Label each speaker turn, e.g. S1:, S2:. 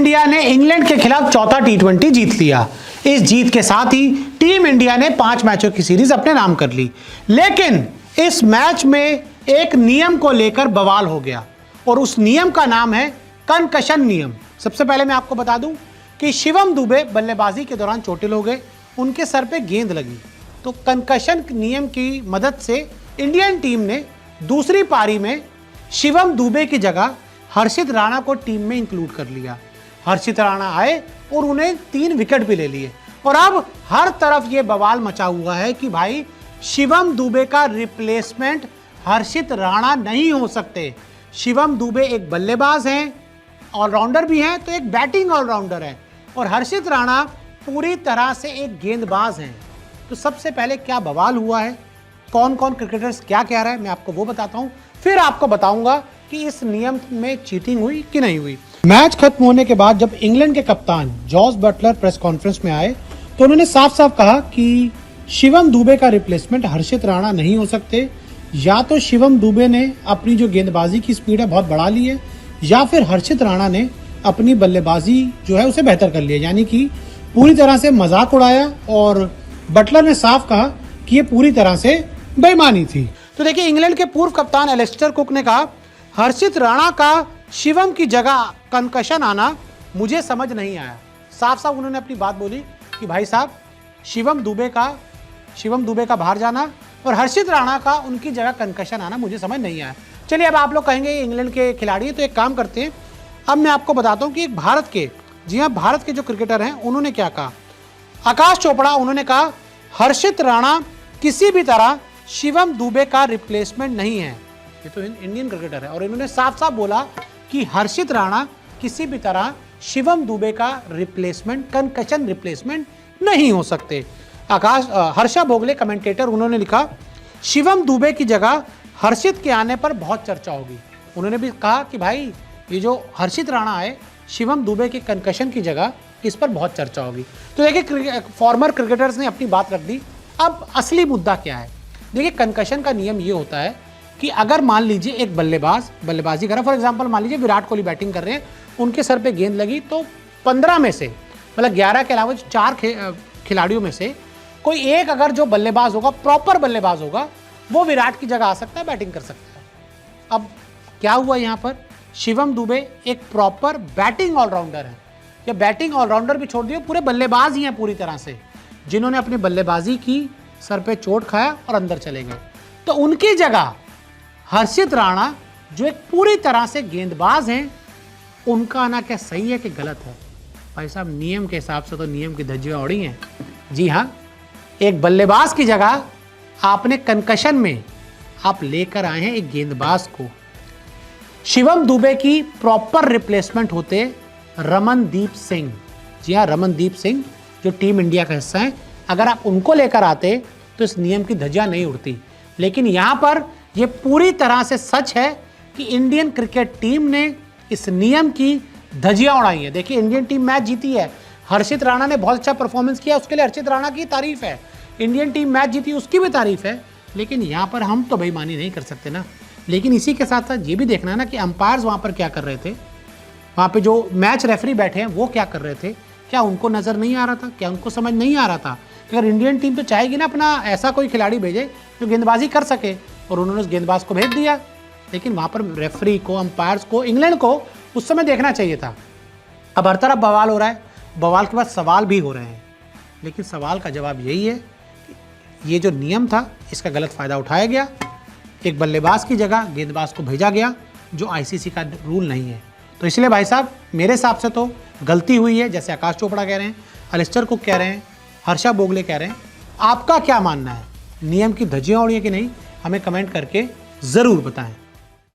S1: India ने England के खिलाफ चौथा टी20 जीत लिया। इस जीत के साथ ही टीम इंडिया ने 5 मैचों की सीरीज अपने नाम कर ली। लेकिन इस मैच में एक नियम को लेकर बवाल हो गया और उस नियम का नाम है कंकशन नियम। सबसे पहले मैं आपको बता दूं कि शिवम दुबे बल्लेबाजी के दौरान चोटिल हो गए, उनके सर पे गेंद लगी। तो कंकशन नियम की मदद से इंडियन टीम ने दूसरी पारी में शिवम दुबे की जगह हर्षित राणा को टीम में इंक्लूड कर लिया। हर्षित राणा आए और उन्हें 3 विकेट भी ले लिए और अब हर तरफ ये बवाल मचा हुआ है कि भाई शिवम दुबे का रिप्लेसमेंट हर्षित राणा नहीं हो सकते। शिवम दुबे एक बल्लेबाज हैं, ऑलराउंडर भी हैं, तो एक बैटिंग ऑलराउंडर है और हर्षित राणा पूरी तरह से एक गेंदबाज हैं। तो सबसे पहले क्या बवाल हुआ है, कौन कौन क्रिकेटर्स क्या कह रहा है, मैं आपको वो बताता हूं, फिर आपको बताऊंगा कि इस नियम में चीटिंग हुई कि नहीं हुई। मैच खत्म होने के बाद जब इंग्लैंड के कप्तान जॉस बटलर प्रेस कॉन्फ्रेंस में आए तो उन्होंने साफ साफ कहा कि शिवम दुबे का रिप्लेसमेंट हर्षित राणा नहीं हो सकते। या तो शिवम दुबे ने अपनी जो गेंदबाजी की स्पीड है बहुत बढ़ा ली है, या फिर हर्षित राणा ने अपनी बल्लेबाजी जो है उसे बेहतर कर लिया, यानी कि पूरी तरह से मजाक उड़ाया। और बटलर ने साफ कहा कि ये पूरी तरह से बेईमानी थी। तो देखिए, इंग्लैंड के पूर्व कप्तान एलिस्टर कुक ने कहा हर्षित राणा का शिवम की जगह कंकशन आना मुझे समझ नहीं आया। साफ साफ उन्होंने अपनी बात बोली कि भाई साहब, शिवम दुबे का बाहर जाना और हर्षित राणा का उनकी जगह कंकशन आना मुझे समझ नहीं आया। चलिए, अब आप लोग कहेंगे इंग्लैंड के खिलाड़ी, तो एक काम करते हैं, अब मैं आपको बताता हूं कि एक भारत के जो क्रिकेटर हैं उन्होंने क्या कहा। आकाश चोपड़ा, उन्होंने कहा हर्षित राणा किसी भी तरह शिवम दुबे का रिप्लेसमेंट नहीं है। ये तो इंडियन क्रिकेटर है और इन्होंने साफ साफ बोला कि हर्षित राणा किसी भी तरह शिवम दुबे का रिप्लेसमेंट, कंकशन रिप्लेसमेंट नहीं हो सकते। हर्षा भोगले कमेंटेटर, उन्होंने लिखा शिवम दुबे की जगह हर्षित के आने पर बहुत चर्चा होगी। उन्होंने भी कहा कि भाई ये जो हर्षित राणा आए शिवम दुबे के कंकशन की जगह, इस पर बहुत चर्चा होगी। तो देखिए, फॉर्मर क्रिकेटर्स ने अपनी बात रख दी। अब असली मुद्दा क्या है? देखिए, कंकशन का नियम ये होता है कि अगर मान लीजिए एक बल्लेबाजी कर रहा है, फॉर एग्जांपल मान लीजिए विराट कोहली बैटिंग कर रहे हैं, उनके सर पे गेंद लगी, तो 15 में से, मतलब 11 के अलावा 4 खिलाड़ियों में से कोई एक अगर जो बल्लेबाज होगा, प्रॉपर बल्लेबाज होगा, वो विराट की जगह आ सकता है, बैटिंग कर सकता है। अब क्या हुआ यहाँ पर, शिवम दुबे एक प्रॉपर बैटिंग ऑलराउंडर है, या बैटिंग ऑलराउंडर भी छोड़ दिए, पूरे बल्लेबाज ही हैं पूरी तरह से, जिन्होंने अपनी बल्लेबाजी की, सर पे चोट खाया और अंदर चले गए। तो उनकी जगह हर्षित राणा जो एक पूरी तरह से गेंदबाज हैं, उनका आना क्या सही है कि गलत है? भाई साहब, नियम के हिसाब से तो नियम की धज्जियां उड़ी हैं। जी हाँ, एक बल्लेबाज की जगह आपने कंकशन में आप लेकर आए हैं एक गेंदबाज को। शिवम दुबे की प्रॉपर रिप्लेसमेंट होते रमनदीप सिंह। जी हाँ, रमनदीप सिंह जो टीम इंडिया का हिस्सा है, अगर आप उनको लेकर आते तो इस नियम की धज्जियां नहीं उड़ती। लेकिन यहाँ पर यह पूरी तरह से सच है कि इंडियन क्रिकेट टीम ने इस नियम की धज्जियां उड़ाई है। देखिए, इंडियन टीम मैच जीती है, हर्षित राणा ने बहुत अच्छा परफॉर्मेंस किया, उसके लिए हर्षित राणा की तारीफ है। इंडियन टीम मैच जीती, उसकी भी तारीफ है। लेकिन यहाँ पर हम तो बेईमानी नहीं कर सकते ना। लेकिन इसी के साथ साथ ये भी देखना है ना कि अंपायर्स वहाँ पर क्या कर रहे थे, वहाँ पे जो मैच रेफरी बैठे हैं वो क्या कर रहे थे, क्या उनको नज़र नहीं आ रहा था, क्या उनको समझ नहीं आ रहा था? अगर इंडियन टीम तो चाहेगी ना अपना ऐसा कोई खिलाड़ी भेजे जो गेंदबाजी कर सके, और उन्होंने उस गेंदबाज को भेज दिया। लेकिन वहाँ पर रेफरी को, अंपायर्स को, इंग्लैंड को उस समय देखना चाहिए था। अब हर तरफ बवाल हो रहा है, बवाल के बाद सवाल भी हो रहे हैं, लेकिन सवाल का जवाब यही है कि ये जो नियम था इसका गलत फ़ायदा उठाया गया। एक बल्लेबाज की जगह गेंदबाज को भेजा गया, जो आईसीसी का रूल नहीं है। तो इसलिए भाई साहब, मेरे हिसाब से तो गलती हुई है, जैसे आकाश चोपड़ा कह रहे हैं, एलिस्टर कुक कह रहे हैं, हर्षा भोगले कह रहे हैं। आपका क्या मानना है? नियम की धज्जियां उड़ी है कि नहीं? हमें कमेंट करके ज़रूर बताएं।